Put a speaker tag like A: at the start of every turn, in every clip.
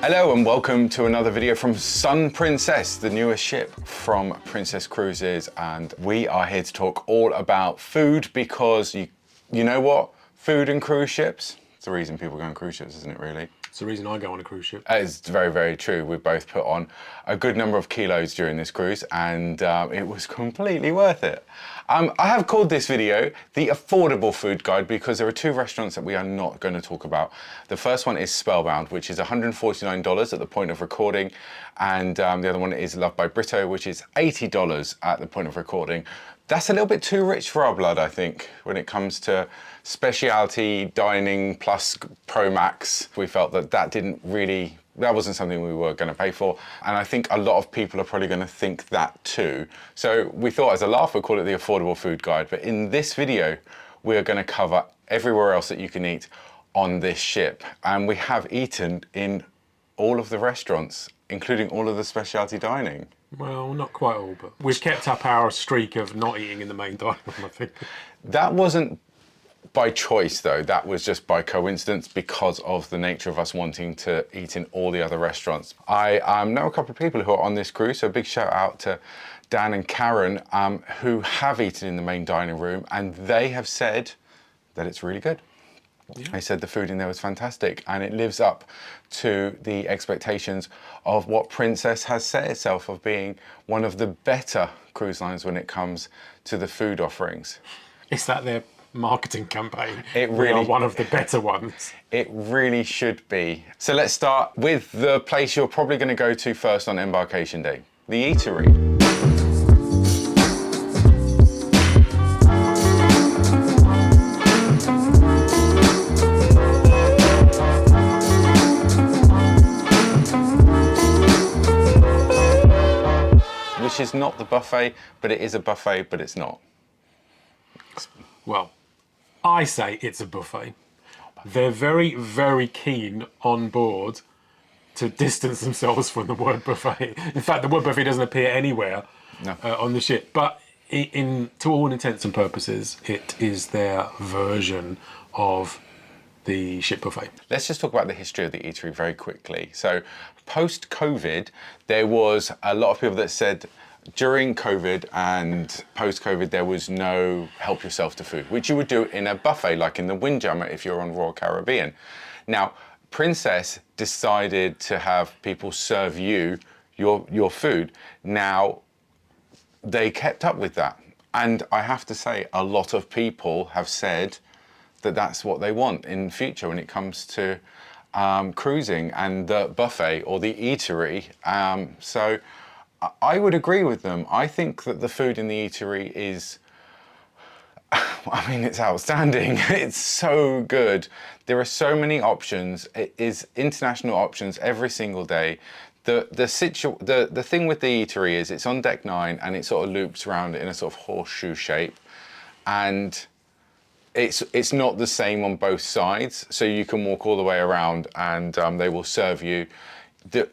A: Hello and welcome to another video from Sun Princess, the newest ship from Princess Cruises, and we are here to talk all about food because you know what? Food and cruise ships, it's the reason people go on cruise ships, isn't it really?
B: It's the reason I go on a cruise ship.
A: It's very, very true. We've both put on a good number of kilos during this cruise and it was completely worth it. I have called this video the affordable food guide because there are two restaurants that we are not going to talk about. The first one is Spellbound, which is $149 at the point of recording, and the other one is Loved by Brito, which is $80 at the point of recording. That's a little bit too rich for our blood, I think, when it comes to specialty dining plus Pro Max. We felt that that wasn't something we were going to pay for, and I think a lot of people are probably going to think that too. So we thought, as a laugh, we'd call it the affordable food guide. But in this video, we are going to cover everywhere else that you can eat on this ship, and we have eaten in all of the restaurants, including all of the specialty dining.
B: Well, not quite all, but we've kept up our streak of not eating in the main dining room, I think.
A: That wasn't by choice, though. That was just by coincidence because of the nature of us wanting to eat in all the other restaurants. I know a couple of people who are on this cruise, so a big shout out to Dan and Karen, who have eaten in the main dining room, and they have said that it's really good. Yeah. They said the food in there was fantastic and it lives up to the expectations of what Princess has set itself of being one of the better cruise lines when it comes to the food offerings.
B: Is that their marketing campaign?
A: It really,
B: we are one of the better ones.
A: It really should be. So let's start with the place you're probably going to go to first on embarkation day, the Eatery. Which is not the buffet, but it is a buffet, but it's not.
B: Well, I say it's a buffet. They're very, very keen on board to distance themselves from the word buffet. In fact, the word buffet doesn't appear anywhere on the ship. But to all intents and purposes, it is their version of the ship buffet.
A: Let's just talk about the history of the Eatery very quickly. So post-COVID, there was a lot of people that said during COVID and post-COVID, there was no help yourself to food, which you would do in a buffet, like in the Windjammer if you're on Royal Caribbean. Now, Princess decided to have people serve you your food. Now, they kept up with that. And I have to say, a lot of people have said that that's what they want in future when it comes to cruising and the buffet or the Eatery. So I would agree with them. I think that the food in the Eatery is, I mean, it's outstanding. It's so good. There are so many options. It is international options every single day. The thing with the Eatery is it's on deck 9 and it sort of loops around in a sort of horseshoe shape, and it's not the same on both sides, so you can walk all the way around and they will serve you.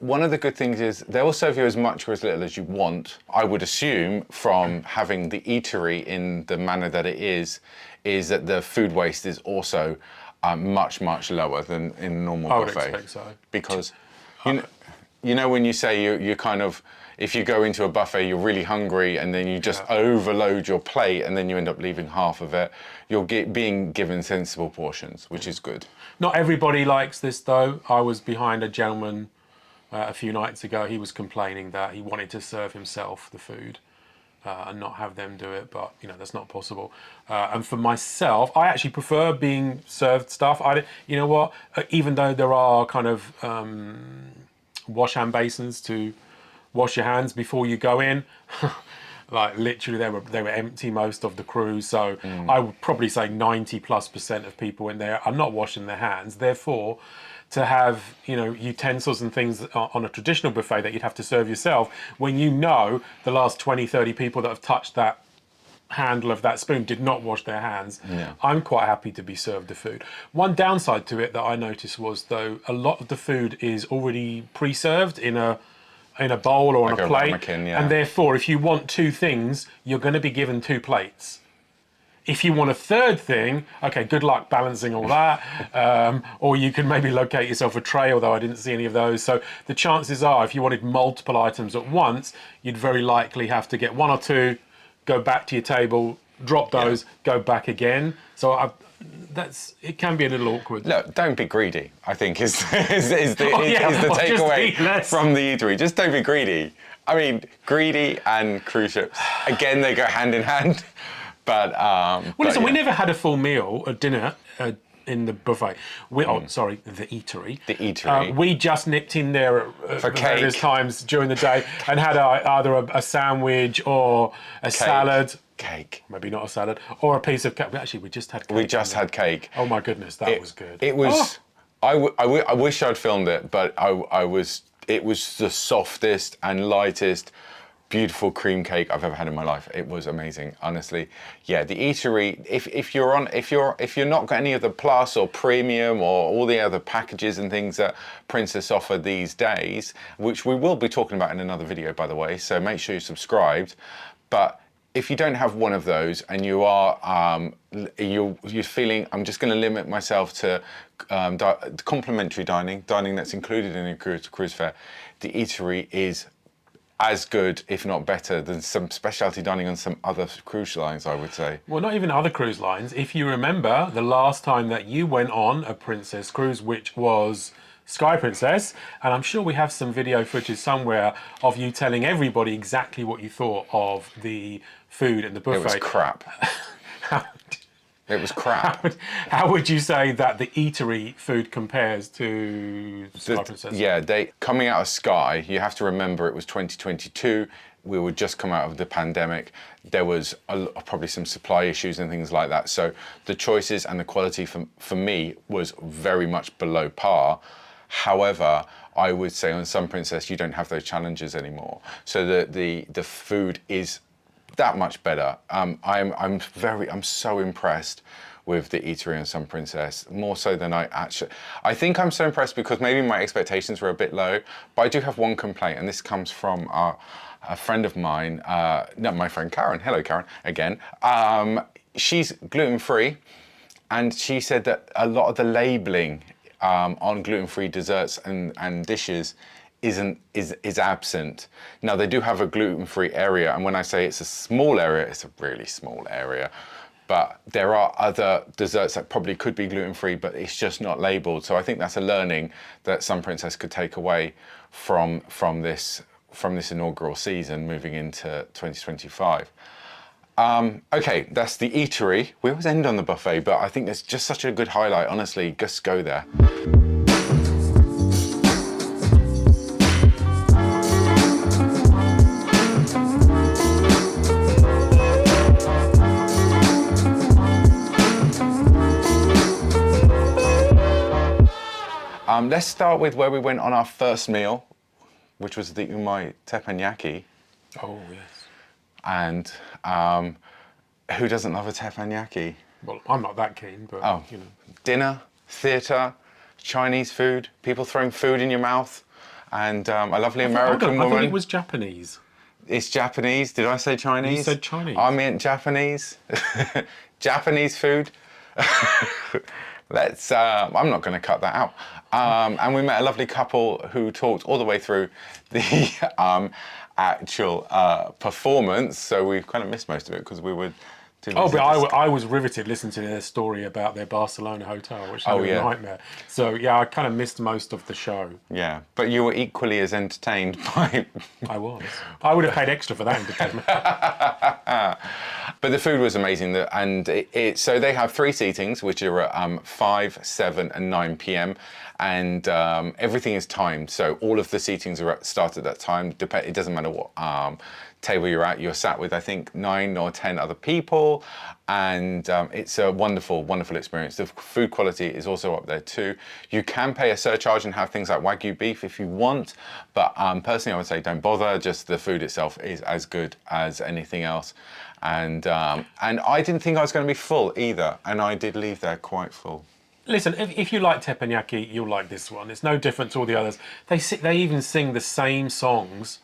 A: One of the good things is they will serve you as much or as little as you want. I would assume from having the Eatery in the manner that it is that the food waste is also much, much lower than in a normal buffet.
B: I would expect so.
A: Because you know when you say you kind of, if you go into a buffet, you're really hungry and then you just overload your plate and then you end up leaving half of it. You're being given sensible portions, which is good.
B: Not everybody likes this though. I was behind a gentleman a few nights ago. He was complaining that he wanted to serve himself the food and not have them do it, but you know that's not possible. And for myself, I actually prefer being served stuff. You know what? Even though there are kind of wash hand basins to wash your hands before you go in, like literally they were empty most of the cruise. So I would probably say 90+% of people in there are not washing their hands. Therefore, to have, you know, utensils and things on a traditional buffet that you'd have to serve yourself, when you know the last 20, 30 people that have touched that handle of that spoon did not wash their hands, I'm quite happy to be served the food. One downside to it that I noticed was, though, a lot of the food is already pre-served in a bowl or on a plate,
A: ramekin,
B: and therefore if you want two things, you're going to be given two plates. If you want a third thing, okay, good luck balancing all that. Or you can maybe locate yourself a tray, although I didn't see any of those. So the chances are, if you wanted multiple items at once, you'd very likely have to get one or two, go back to your table, drop those, go back again. So it can be a little awkward.
A: Look, don't be greedy, I think is the takeaway from the eatery. Just don't be greedy. I mean, greedy and cruise ships, again, they go hand in hand. But
B: listen, we never had a full meal, a dinner in the buffet. The eatery.
A: The eatery.
B: We just nipped in there at various times during the day and had either a sandwich or a salad.
A: Cake.
B: Maybe not a salad. Or a piece of cake. Actually, we just had cake.
A: We just had cake.
B: Oh my goodness, that was good.
A: It was... Oh. I wish I'd filmed it, but it was the softest and lightest, beautiful cream cake I've ever had in my life. It was amazing, honestly. Yeah, the eatery. If you're not got any of the plus or premium or all the other packages and things that Princess offer these days, which we will be talking about in another video, by the way. So make sure you're subscribed. But if you don't have one of those and you are you're feeling, I'm just going to limit myself to complimentary dining that's included in a cruise fare, the eatery is as good, if not better, than some specialty dining on some other cruise lines, I would say.
B: Well, not even other cruise lines. If you remember the last time that you went on a Princess cruise, which was Sky Princess, and I'm sure we have some video footage somewhere of you telling everybody exactly what you thought of the food and the buffet.
A: It was crap. It was crap.
B: How would you say that the eatery food compares to Sky Princess?
A: Yeah, coming out of Sky, you have to remember it was 2022. We would just come out of the pandemic. There was probably some supply issues and things like that. So the choices and the quality for me was very much below par. However, I would say on Sun Princess, you don't have those challenges anymore. So the food is that much better. I'm so impressed with the eatery on Sun Princess, more so than I think I'm so impressed because maybe my expectations were a bit low, but I do have one complaint, and this comes from a friend of mine, my friend Karen. Hello, Karen, again. She's gluten-free, and she said that a lot of the labeling on gluten-free desserts and dishes is absent. Now they do have a gluten-free area, and when I say it's a small area, it's a really small area. But there are other desserts that probably could be gluten-free, but it's just not labelled. So I think that's a learning that Sun Princess could take away from this inaugural season moving into 2025. Okay, that's the eatery. We always end on the buffet, but I think it's just such a good highlight. Honestly, just go there. Let's start with where we went on our first meal, which was the Umai Teppanyaki.
B: Oh, yes.
A: And who doesn't love a teppanyaki?
B: Well, I'm not that keen, but you know.
A: Dinner, theatre, Chinese food, people throwing food in your mouth, and a lovely American woman.
B: I thought it was Japanese.
A: It's Japanese. Did I say Chinese?
B: You said Chinese.
A: I meant Japanese. Japanese food. I'm not going to cut that out. And we met a lovely couple who talked all the way through the actual performance. So we've kind of missed most of it because we were too busy.
B: I was riveted listening to their story about their Barcelona hotel, which was a nightmare. So yeah, I kind of missed most of the show.
A: Yeah, but you were equally as entertained by...
B: I was. I would have paid extra for that entertainment.
A: But the food was amazing, and so they have 3 seatings, which are at 5, 7, and 9 p.m. And everything is timed, so all of the seatings are start at that time. It doesn't matter what table you're at. You're sat with, I think, 9 or 10 other people, and it's a wonderful, wonderful experience. The food quality is also up there too. You can pay a surcharge and have things like Wagyu beef if you want, but personally I would say don't bother. Just the food itself is as good as anything else. And I didn't think I was going to be full either, and I did leave there quite full.
B: Listen, if you like teppanyaki, you'll like this one. It's no different to all the others. They even sing the same songs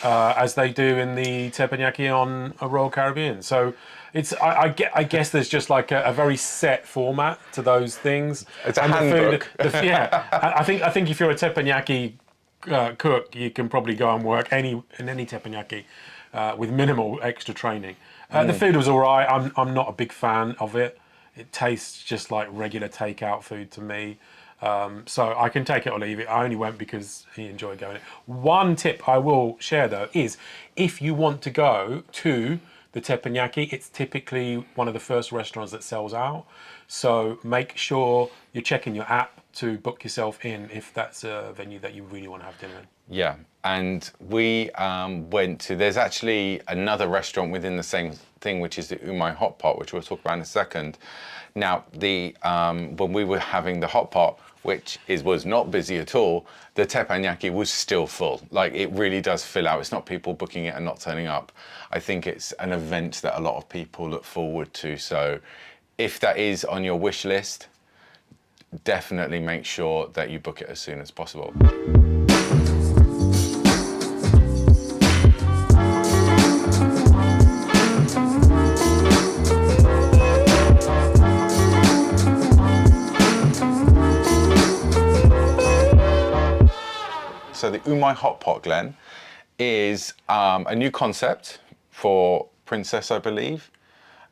B: as they do in the teppanyaki on a Royal Caribbean. So it's I guess there's just like a very set format to those things.
A: It's a
B: and
A: handbook.
B: The food, yeah, I think if you're a teppanyaki cook, you can probably go and work in any teppanyaki with minimal extra training. The food was all right. I'm not a big fan of it. It tastes just like regular takeout food to me. So I can take it or leave it. I only went because he enjoyed going. One tip I will share though is if you want to go to the teppanyaki, it's typically one of the first restaurants that sells out. So make sure you're checking your app to book yourself in if that's a venue that you really want to have dinner in.
A: Yeah, and we went to, there's actually another restaurant within the same thing, which is the Umai Hotpot, which we'll talk about in a second. Now, when we were having the hot pot, which was not busy at all, the teppanyaki was still full. Like, it really does fill out. It's not people booking it and not turning up. I think it's an event that a lot of people look forward to. So if that is on your wish list, definitely make sure that you book it as soon as possible. So the Umai Hotpot, Glenn, is a new concept for Princess, I believe.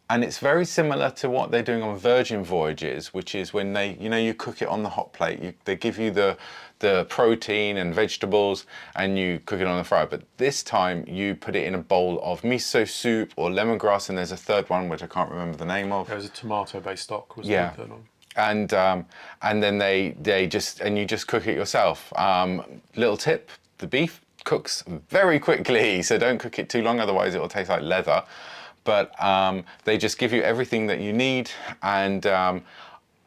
A: And it's very similar to what they're doing on Virgin Voyages, which is when they, you cook it on the hot plate. They give you the protein and vegetables and you cook it on the fryer. But this time you put it in a bowl of miso soup or lemongrass, and there's a third one, which I can't remember the name of.
B: There was a tomato-based stock, was the third one.
A: And then you just cook it yourself. Little tip: the beef cooks very quickly, so don't cook it too long, otherwise it will taste like leather. But they just give you everything that you need. And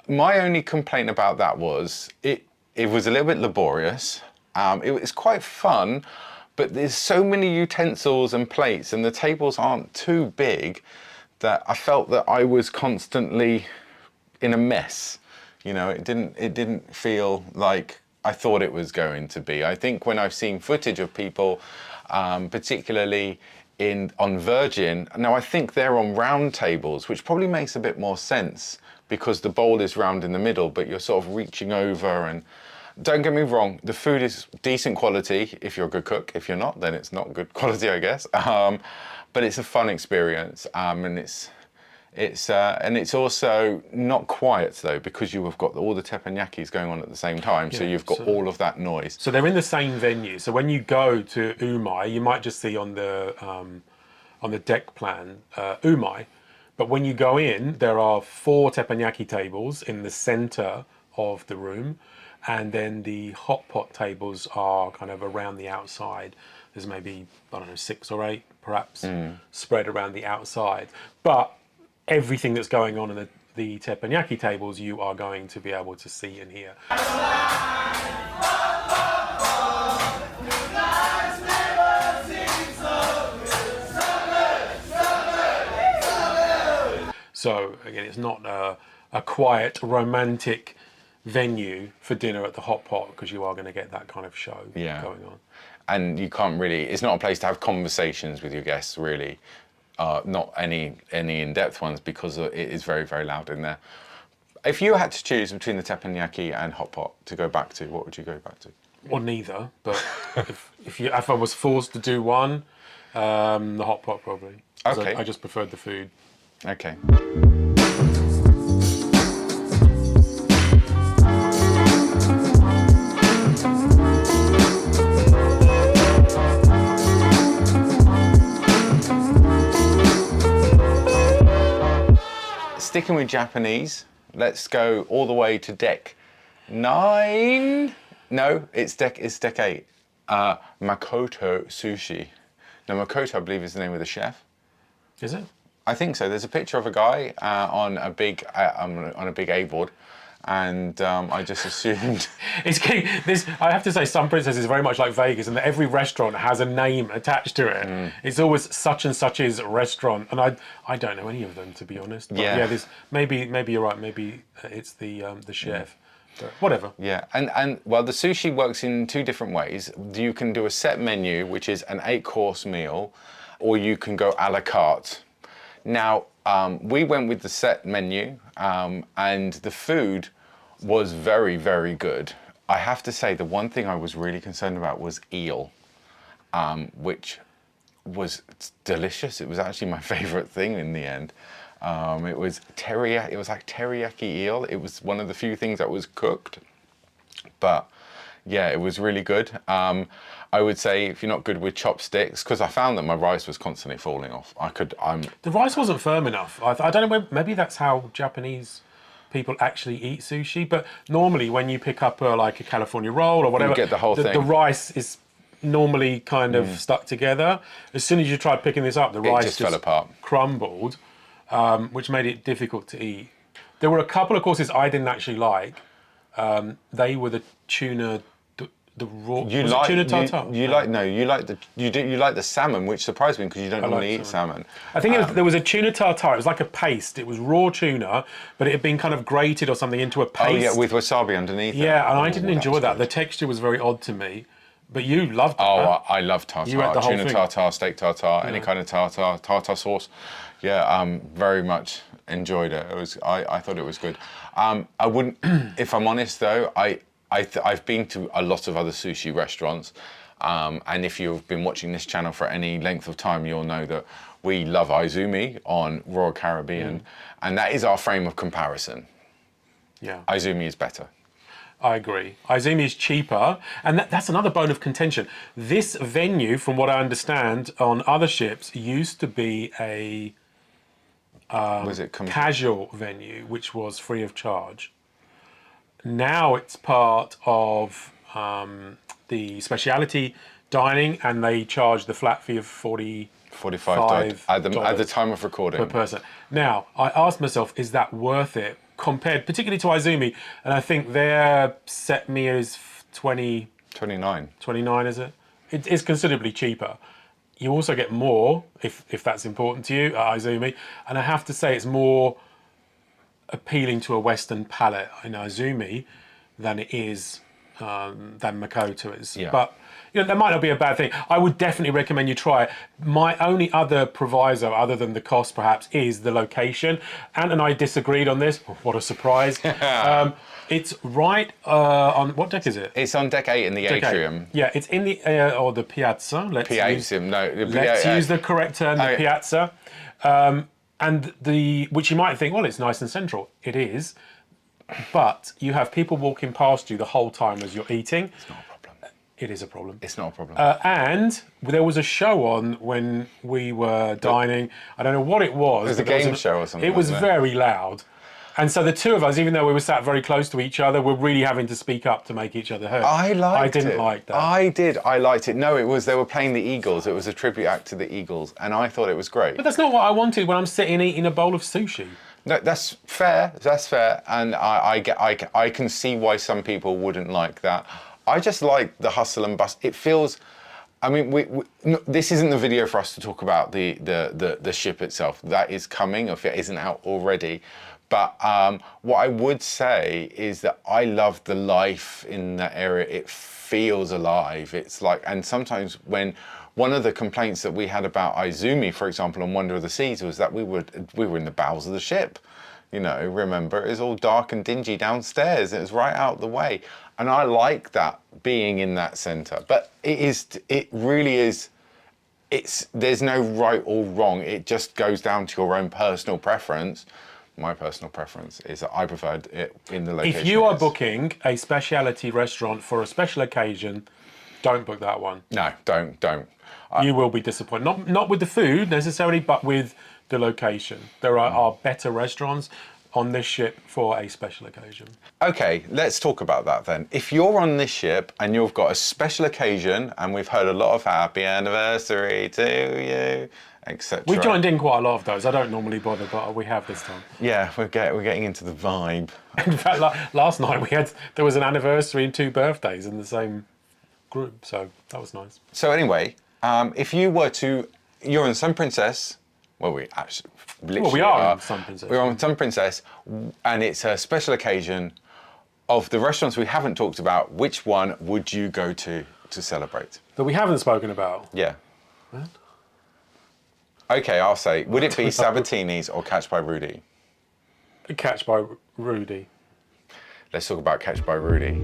A: my only complaint about that was it was a little bit laborious. It was quite fun, but there's so many utensils and plates, and the tables aren't too big that I felt that I was constantly in a mess. It didn't feel like I thought it was going to be. I think when I've seen footage of people, particularly on Virgin, now I think they're on round tables, which probably makes a bit more sense because the bowl is round in the middle, but you're sort of reaching over. And don't get me wrong, the food is decent quality if you're a good cook. If you're not, then it's not good quality, I guess. But it's a fun experience, and it's also not quiet though, because you have got all the teppanyakis going on at the same time. Yeah, so you've got all of that noise.
B: So they're in the same venue. So when you go to Umai, you might just see on the deck plan Umai, but when you go in, there are 4 teppanyaki tables in the center of the room, and then the hot pot tables are kind of around the outside. There's maybe, I don't know, 6 or 8 perhaps spread around the outside. But everything that's going on in the teppanyaki tables, you are going to be able to see and hear. So again, it's not a quiet, romantic venue for dinner at the hot pot, because you are going to get that kind of show going on.
A: And you can't really, it's not a place to have conversations with your guests, really. Not any in-depth ones, because it is very, very loud in there. If you had to choose between the teppanyaki and hot pot to go back to, what would you go back to?
B: Well, neither. But if I was forced to do one, the hot pot probably.
A: Okay.
B: I just preferred the food.
A: Okay. Sticking with Japanese, let's go all the way to deck 9. No, it's deck 8. Makoto Sushi. Now, Makoto, I believe, is the name of the chef.
B: Is it?
A: I think so. There's a picture of a guy on a big A board, and I just assumed.
B: I have to say, some Princess is very much like Vegas, and that every restaurant has a name attached to it. It's always such and such's restaurant, and I don't know any of them, to be honest. But yeah, maybe you're right. Maybe it's the chef. Whatever.
A: Yeah, and well, the sushi works in two different ways. You can do a set menu, which is an 8-course meal, or you can go a la carte. Now, we went with the set menu, and the food was very, very good. I have to say, the one thing I was really concerned about was eel, which was delicious. It was actually my favorite thing in the end. It was teriyaki. It was like teriyaki eel. It was one of the few things that was cooked, but yeah, it was really good. I would say if you're not good with chopsticks, because I found that my rice was constantly falling off.
B: The rice wasn't firm enough. I don't know. Maybe that's how Japanese people actually eat sushi. But normally, when you pick up like a California roll or whatever,
A: you get the whole thing.
B: The rice is normally kind of stuck together. As soon as you tried picking this up, the rice
A: just fell apart,
B: crumbled, which made it difficult to eat. There were a couple of courses I didn't actually like. They were the tuna, the raw.
A: You
B: was
A: like
B: it tuna tartare?
A: You like the salmon, which surprised me because you don't normally eat salmon.
B: I think there was a tuna tartare. It was like a paste. It was raw tuna, but it had been kind of grated or something into a paste.
A: Oh yeah, with wasabi underneath.
B: Yeah, and I didn't enjoy that. The texture was very odd to me. But you loved that.
A: Oh, I love tartare.
B: You ate the whole
A: Tuna
B: thing.
A: tartare, steak tartare, any kind of tartare sauce. Yeah, very much enjoyed it. I thought it was good. I wouldn't, if I'm honest though, I've been to a lot of other sushi restaurants, and if you've been watching this channel for any length of time, you'll know that we love Izumi on Royal Caribbean, and that is our frame of comparison.
B: Yeah.
A: Izumi is better.
B: I agree. Izumi is cheaper, and that's another bone of contention. This venue, from what I understand, on other ships used to be a casual venue, which was free of charge. Now it's part of the specialty dining, and they charge the flat fee of $45
A: at the time of recording
B: per person. Now, I asked myself, is that worth it? Compared particularly to Izumi, and I think their set meal is
A: 29.
B: 29, is it? It is considerably cheaper. You also get more, if that's important to you, at Izumi, and I have to say it's more appealing to a Western palate in Izumi than it is than Makoto is.
A: Yeah.
B: But that might not be a bad thing. I would definitely recommend you try it. My only other proviso, other than the cost perhaps, is the location. Ant and I disagreed on this. What a surprise. It's right on, what deck is it?
A: It's on deck 8 in the atrium.
B: 8. Yeah, it's in the, or the piazza. Let's use the correct term, the piazza. And which you might think, well, it's nice and central. It is. But you have people walking past you the whole time as you're eating.
A: It's not a problem.
B: It is a problem.
A: It's not a problem.
B: And there was a show on when we were dining. I don't know what it was.
A: It was a game show or something.
B: It was very loud. And so the two of us, even though we were sat very close to each other, were really having to speak up to make each other heard.
A: I
B: didn't like that.
A: I did. I liked it. No, they were playing the Eagles. It was a tribute act to the Eagles. And I thought it was great.
B: But that's not what I wanted when I'm sitting eating a bowl of sushi.
A: No, that's fair. That's fair, and I can see why some people wouldn't like that. I just like the hustle and bustle. It feels. I mean, this isn't the video for us to talk about the ship itself. That is coming, if it isn't out already. But what I would say is that I love the life in that area. It feels alive. It's like, and sometimes when. One of the complaints that we had about Izumi, for example, on Wonder of the Seas, was that we were in the bowels of the ship. Remember, it was all dark and dingy downstairs. It was right out the way. And I like that, being in that centre. But it really is, there's no right or wrong. It just goes down to your own personal preference. My personal preference is that I preferred it in the location.
B: If you are booking a specialty restaurant for a special occasion, don't book that one.
A: No, don't.
B: You will be disappointed. Not with the food necessarily, but with the location. There are better restaurants on this ship for a special occasion.
A: Okay, let's talk about that then. If you're on this ship and you've got a special occasion, and we've heard a lot of happy anniversary to you, etc.
B: We joined in quite a lot of those. I don't normally bother, but we have this time.
A: Yeah, we're getting into the vibe.
B: In fact, last night there was an anniversary and 2 birthdays in the same group, so that was nice.
A: So anyway, if you're on Sun Princess, well, we actually literally
B: we are on Sun Princess.
A: We're on Sun Princess, and it's a special occasion. of the restaurants we haven't talked about, which one would you go to celebrate?
B: That we haven't spoken about.
A: Yeah.
B: What?
A: Okay, I'll say, would it be Sabatini's or Catch by Rudi?
B: Catch by Rudi.
A: Let's talk about Catch by Rudi.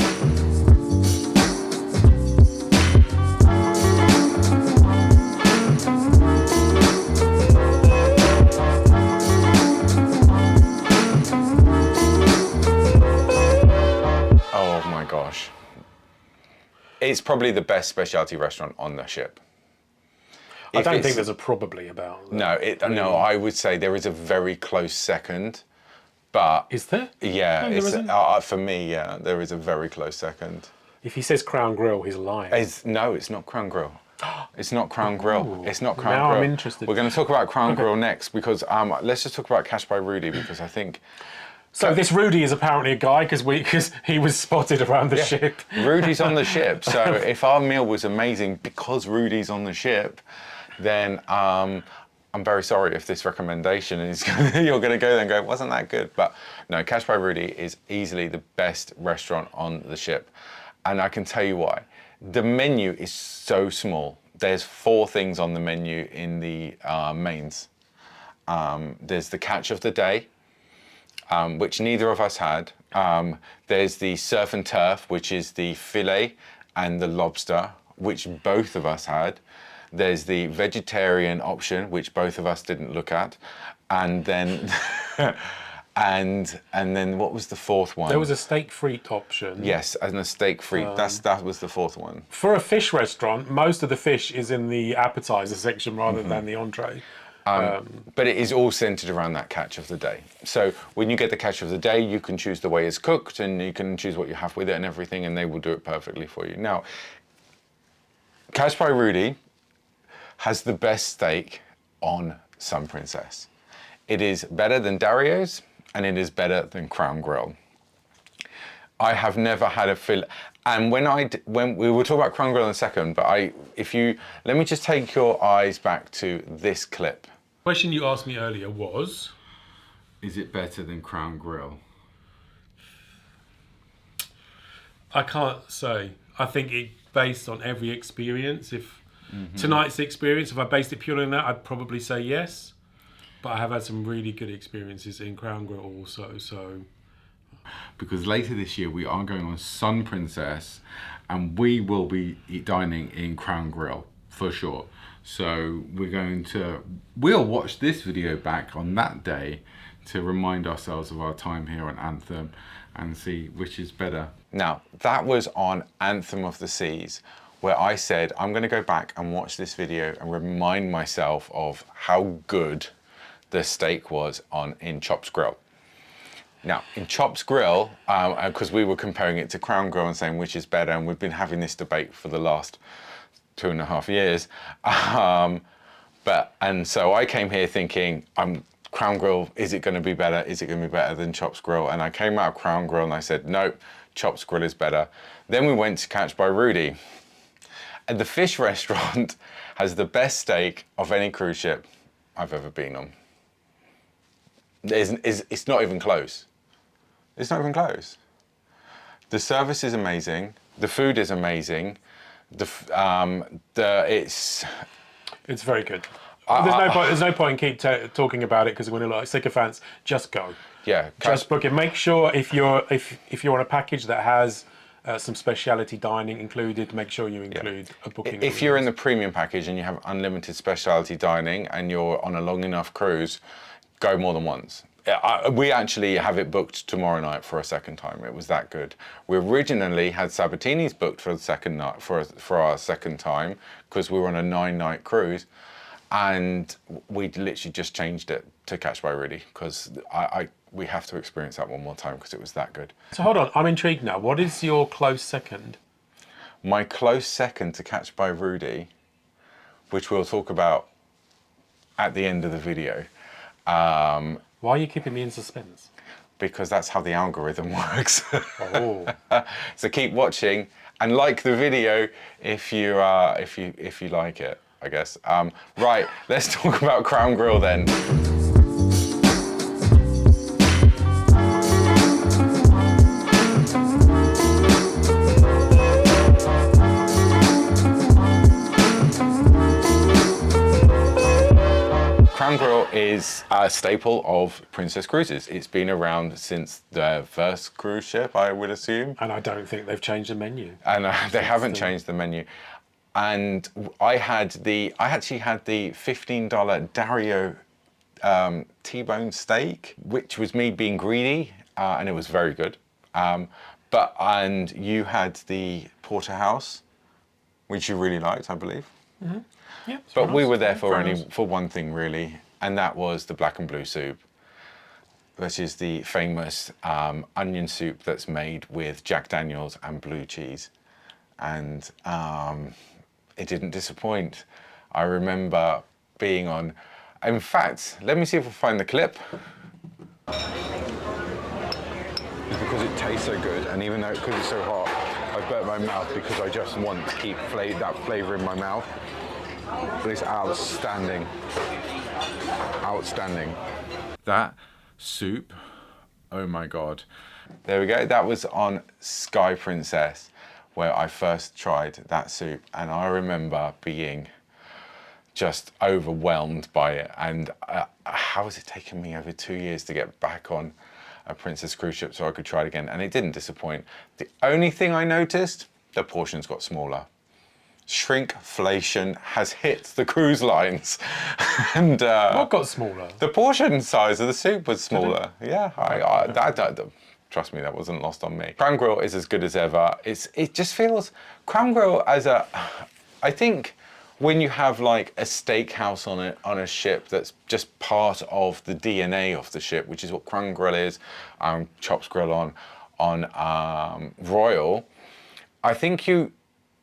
A: Oh my gosh. It's probably the best specialty restaurant on the ship.
B: I don't think there's a probably about that.
A: No, I would say there is a very close second, but...
B: Is there?
A: Yeah,
B: No, there isn't.
A: For me, yeah, there is a very close second.
B: If he says Crown Grill, he's lying.
A: No, it's not Crown Grill. It's not Crown Grill. It's not Crown
B: now
A: Grill.
B: I'm interested.
A: We're going to talk about Crown Grill next because let's just talk about Catch by Rudi because I think...
B: So this Rudi is apparently a guy because he was spotted around the ship.
A: Rudi's on the ship. So if our meal was amazing because Rudi's on the ship, then I'm very sorry if this recommendation is you're going to go there and go, wasn't that good? But no, Catch by Rudi is easily the best restaurant on the ship. And I can tell you why. The menu is so small. There's 4 things on the menu in the mains. There's the catch of the day, which neither of us had. There's the surf and turf, which is the fillet and the lobster, which both of us had. There's the vegetarian option, which both of us didn't look at. And then, and then what was the 4th one?
B: There was a steak frite option.
A: Yes, and a steak frite. That was the 4th one.
B: For a fish restaurant, most of the fish is in the appetizer section rather than the entree.
A: But it is all centered around that catch of the day. So when you get the catch of the day, you can choose the way it's cooked and you can choose what you have with it and everything, and they will do it perfectly for you. Now, Catch by Rudi has the best steak on Sun Princess. It is better than Dario's and it is better than Crown Grill. I have never had a fillet. And when we will talk about Crown Grill in a second, but let me just take your eyes back to this clip.
B: Question you asked me earlier was,
A: is it better than Crown Grill?
B: I can't say. I think it based on every experience. If tonight's experience, if I based it purely on that, I'd probably say yes. But I have had some really good experiences in Crown Grill also, so...
A: Because later this year we are going on Sun Princess and we will be dining in Crown Grill for sure. So we'll watch this video back on that day to remind ourselves of our time here on Anthem and see which is better. Now, that was on Anthem of the Seas, where I said I'm going to go back and watch this video and remind myself of how good the steak was in Chops Grill. Now, in Chops Grill, because we were comparing it to Crown Grill and saying which is better, and we've been having this debate for the last 2.5 years. And so I came here thinking, Crown Grill, is it going to be better? Is it going to be better than Chops Grill? And I came out of Crown Grill and I said, nope, Chops Grill is better. Then we went to Catch by Rudi. And the fish restaurant has the best steak of any cruise ship I've ever been on. It's not even close. It's not even close. The service is amazing. The food is amazing. It's very good.
B: There's no point in keep talking about it because we're going to look like sycophants. Just go.
A: Yeah.
B: Just book it. Make sure if you're on a package that has some specialty dining included, make sure you include a booking.
A: If you're in the premium package and you have unlimited specialty dining and you're on a long enough cruise, go more than once. We actually have it booked tomorrow night for a second time. It was that good. We originally had Sabatini's booked for the second night for our second time because we were on a 9-night cruise, and we literally just changed it to Catch by Rudi because we have to experience that one more time because it was that good.
B: So hold on, I'm intrigued now. What is your close second?
A: My close second to Catch by Rudi, which we'll talk about at the end of the video.
B: Why are you keeping me in suspense?
A: Because that's how the algorithm works.
B: Oh.
A: So keep watching and like the video if you like it, I guess. Right, let's talk about Crown Grill then. is a staple of Princess Cruises. It's been around since the first cruise ship, I would assume.
B: And I don't think they've changed the menu.
A: And they haven't changed the menu. And I actually had the $15 Dario T-bone steak, which was me being greedy, and it was very good. And you had the porterhouse, which you really liked, I believe.
B: Mm-hmm. Yeah,
A: but we were there for one thing really, and that was the black and blue soup, which is the famous onion soup that's made with Jack Daniels and blue cheese, and it didn't disappoint. I remember being on. In fact, let me see if I find the clip. Because it tastes so good, and even though because it's so hot, I burnt my mouth because I just want to keep that flavour in my mouth. But it's outstanding. Outstanding. That soup, oh my God. There we go, that was on Sky Princess, where I first tried that soup, and I remember being just overwhelmed by it. And how has it taken me over 2 years to get back on a Princess cruise ship so I could try it again? And it didn't disappoint. The only thing I noticed, the portions got smaller. Shrinkflation has hit the cruise lines. And
B: what got smaller?
A: The portion size of the soup was smaller. Yeah, trust me, that wasn't lost on me. Crown Grill is as good as ever. It just feels, Crown Grill I think when you have like a steakhouse on a ship that's just part of the DNA of the ship, which is what Crown Grill is, Chops Grill on Royal, I think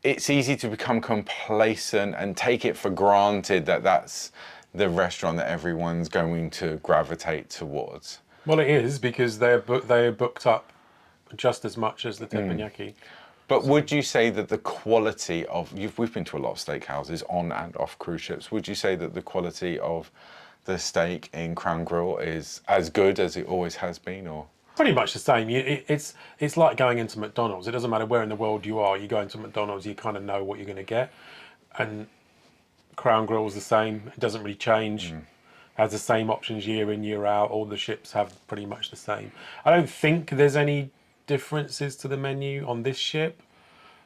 A: it's easy to become complacent and take it for granted that that's the restaurant that everyone's going to gravitate towards.
B: Well, it is, because they're booked up just as much as the teppanyaki.
A: But would you say that the quality of, we've been to a lot of steakhouses on and off cruise ships, would you say that the quality of the steak in Crown Grill is as good as it always has been, or?
B: Pretty much the same. It's like going into McDonald's. It doesn't matter where in the world you are. You go into McDonald's, you kind of know what you're going to get. And Crown Grill is the same. It doesn't really change. Has the same options year in, year out. All the ships have pretty much the same. I don't think there's any differences to the menu on this ship.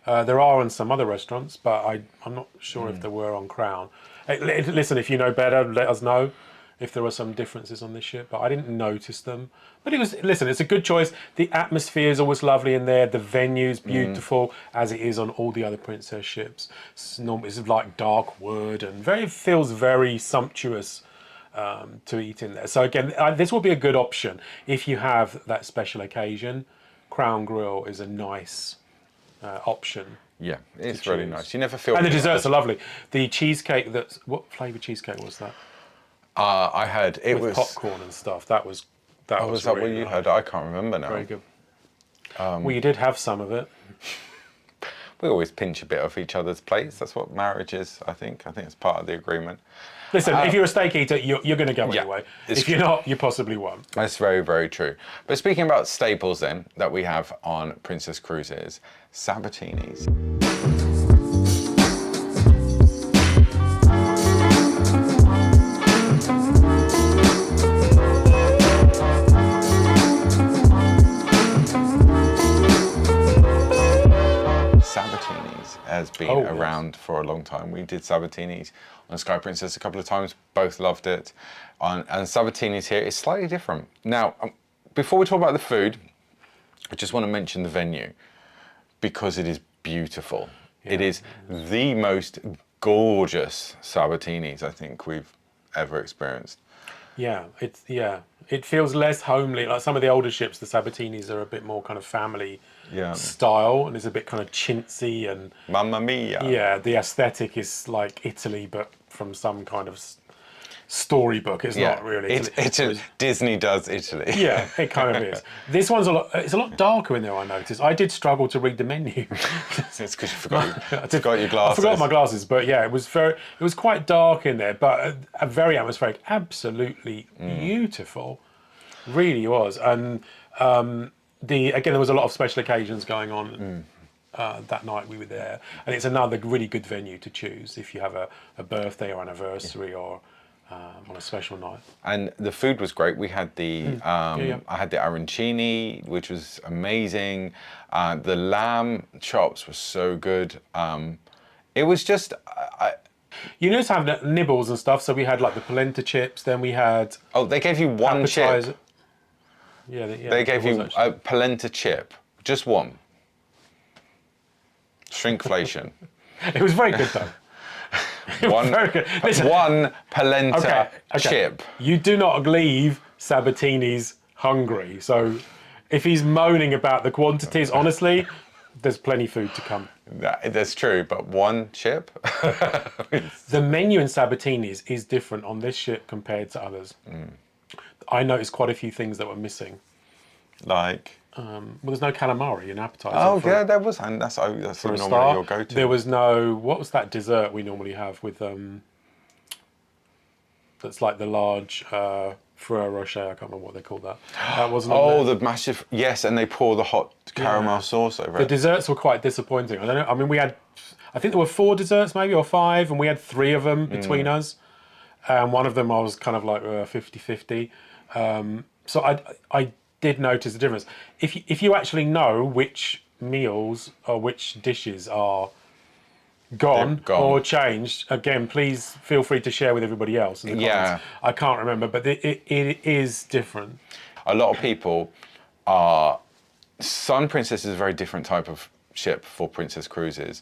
B: There are on some other restaurants, but I'm not sure if there were on Crown. Hey, listen, if you know better, let us know if there are some differences on this ship, but I didn't notice them. But listen, it's a good choice. The atmosphere is always lovely in there. The venue's beautiful, as it is on all the other Princess ships. It's like dark wood, and feels very sumptuous to eat in there. So again, this will be a good option if you have that special occasion. Crown Grill is a nice option.
A: Yeah, it's really nice. You never feel.
B: And the desserts are lovely. The cheesecake, what flavour cheesecake was that?
A: I had
B: with popcorn and stuff. That was
A: was that
B: really
A: what you
B: nice.
A: had? I can't remember now.
B: Very good. Well, you did have some of it.
A: We always pinch a bit off each other's plates. That's what marriage is, I think. I think it's part of the agreement.
B: Listen, if you're a steak eater, you're going to go anyway. If you're not, you possibly won't.
A: That's very, very true. But speaking about staples then, that we have on Princess Cruises, Sabatini's. Sabatini's has been around for a long time. We did Sabatini's on Sky Princess a couple of times, both loved it. And Sabatini's here is slightly different. Now, before we talk about the food, I just want to mention the venue, because it is beautiful. Yeah. It is the most gorgeous Sabatini's I think we've ever experienced.
B: Yeah, it feels less homely. Like some of the older ships, the Sabatini's are a bit more kind of family style, and it's a bit kind of chintzy and
A: Mamma mia.
B: Yeah, the aesthetic is like Italy, but from some kind of storybook. It's not really Italy.
A: Disney does Italy.
B: Yeah, it kind of is. This one's it's a lot darker in there, I noticed. I did struggle to read the menu.
A: It's because you forgot your glasses.
B: I forgot my glasses, but yeah, it was quite dark in there, but very atmospheric. Absolutely beautiful. Really was. And again, there was a lot of special occasions going on. That night we were there, and it's another really good venue to choose if you have a birthday or anniversary or on a special night.
A: And the food was great. We had the
B: yeah.
A: I had the arancini, which was amazing. The lamb chops were so good. It was just
B: You just have nibbles and stuff. So we had like the polenta chips. Then we had
A: they gave you one
B: appetizer.
A: chip.
B: Yeah,
A: They gave you a polenta chip, just one. Shrinkflation.
B: It was very good though. Very good. Listen,
A: one polenta chip.
B: You do not leave Sabatini's hungry. So if he's moaning about the quantities, honestly, there's plenty food to come.
A: That's true, but one chip?
B: The menu in Sabatini's is different on this ship compared to others. I noticed quite a few things that were missing.
A: Like?
B: Well, there's no calamari in appetizer.
A: Oh, yeah, there was, and that's normally your go-to.
B: There was no, what was that dessert we normally have with, that's like the large Ferrero Rocher, I can't remember what they called that. That wasn't on there.
A: The massive, yes, and they pour the hot caramel sauce over
B: The
A: it.
B: desserts were quite disappointing. I don't know, I mean, we had, I think there were 4 desserts maybe, or 5, and we had 3 of them between us. And one of them I was kind of like 50-50. So I did notice the difference. If you actually know which meals or which dishes are gone or changed, again, please feel free to share with everybody else in the comments. I can't remember, but it is different.
A: A lot of people are... Sun Princess is a very different type of ship for Princess Cruises.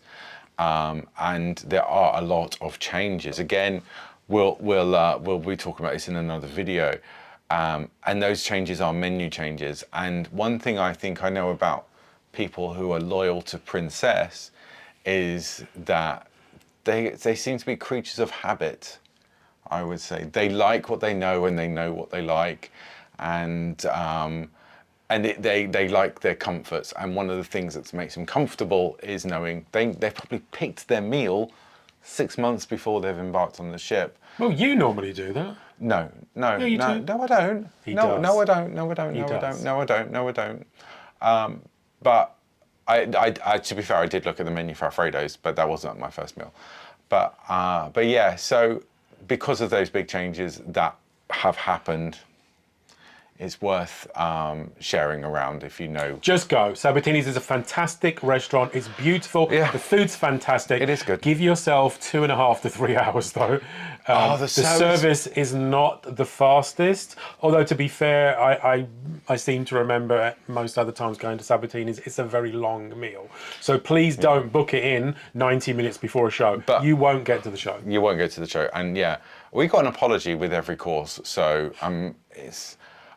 A: And there are a lot of changes. Again, we'll be talking about this in another video. And those changes are menu changes. And one thing I think I know about people who are loyal to Princess is that they seem to be creatures of habit, I would say. They like what they know and they know what they like. And they like their comforts. And one of the things that makes them comfortable is knowing they've probably picked their meal 6 months before they've embarked on the ship.
B: Well, you normally do that.
A: No, I don't. No, I don't. No, I don't. But I, to be fair, I did look at the menu for Alfredo's, but that wasn't my first meal. But yeah, so because of those big changes that have happened, it's worth sharing around if you know.
B: Just go. Sabatini's is a fantastic restaurant. It's beautiful.
A: Yeah.
B: The food's fantastic.
A: It is good.
B: Give yourself 2.5 to 3 hours though. The service is not the fastest. Although to be fair, I seem to remember most other times going to Sabatini's, it's a very long meal. So please don't book it in 90 minutes before a show. But you won't get to the show.
A: You won't get to the show. And yeah, we got an apology with every course. So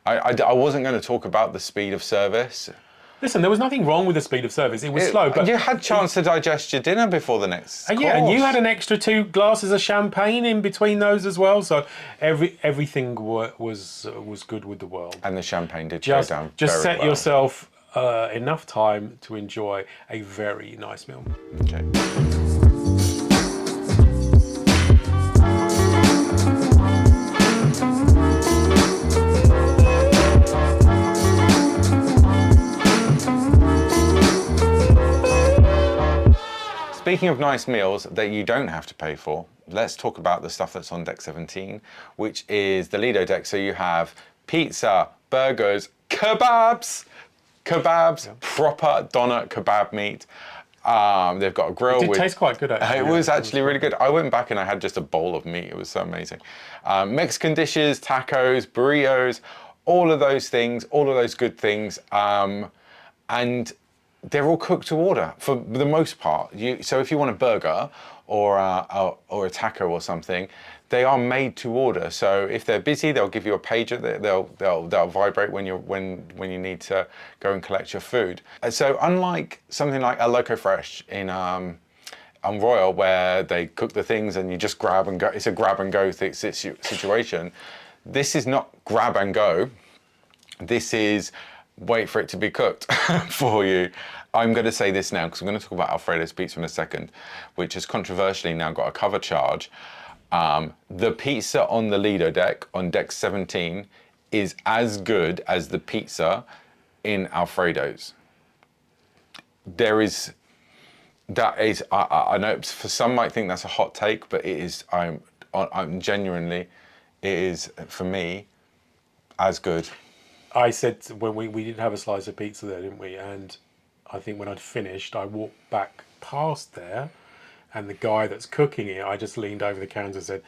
A: I wasn't going to talk about the speed of service.
B: Listen, there was nothing wrong with the speed of service. It was slow, but
A: you had chance to digest your dinner before the next course.
B: Yeah, and you had an extra 2 glasses of champagne in between those as well. So everything was good with the world.
A: And the champagne did go down
B: Just
A: very
B: set
A: well.
B: yourself enough time to enjoy a very nice meal.
A: Okay. Speaking of nice meals that you don't have to pay for, let's talk about the stuff that's on deck 17, which is the Lido deck. So you have pizza, burgers, kebabs, proper doner kebab meat. They've got a grill.
B: It did taste quite good, actually.
A: It was actually really good. I went back and I had just a bowl of meat. It was so amazing. Mexican dishes, tacos, burritos, all of those things, all of those good things. And they're all cooked to order for the most part. So if you want a burger or a taco or something, they are made to order. So if they're busy, they'll give you a pager. They'll vibrate when you need to go and collect your food. So unlike something like a Loco Fresh in Royal, where they cook the things and you just grab and go, it's a grab and go situation. This is not grab and go. This is wait for it to be cooked for you. I'm going to say this now because I'm going to talk about Alfredo's pizza in a second, which has controversially now got a cover charge. The pizza on the Lido deck, on deck 17, is as good as the pizza in Alfredo's. I know for some might think that's a hot take, but it is, I'm genuinely, it is, for me, as good.
B: I said when we did have a slice of pizza there, didn't we? And I think when I'd finished, I walked back past there, and the guy that's cooking it, I just leaned over the counter and said,